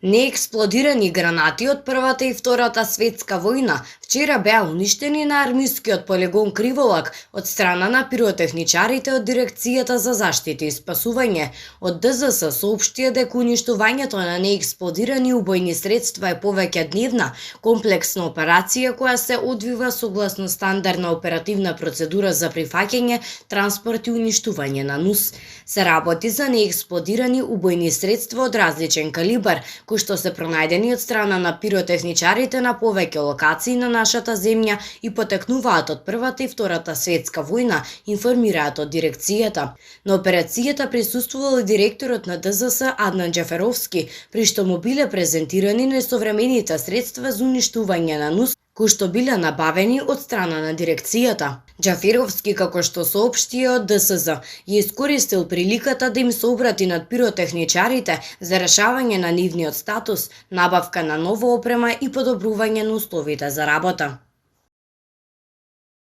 Неексплодирани гранати од Првата и Втората светска војна вчера беа уништени на армискиот полигон Криволак од страна на пиротехничарите од Дирекцијата за заштита и спасување. Од ДЗС соопштија дека уништувањето на неексплодирани убојни средства е повеќе дневна, комплексна операција која се одвива согласно стандардна оперативна процедура за прифаќање, транспорт и уништување на НУС. Се работи за неексплодирани убојни средства од различен калибар, кои што се пронајдени од страна на пиротехничарите на повеќе локации на нашата земја и потекнуваат од Првата и Втората светска војна, информираат од дирекцијата. На операцијата присуствувал и директорот на ДЗС Аднан Џаферовски, при што му биле презентирани најсовремените средства за уништување на НУС, кои што биле набавени од страна на дирекцијата. Џаферовски, како што соопшти од ДСЗ, ја искористил приликата да им се обрати над пиротехничарите за решавање на нивниот статус, набавка на нова опрема и подобрување на условите за работа.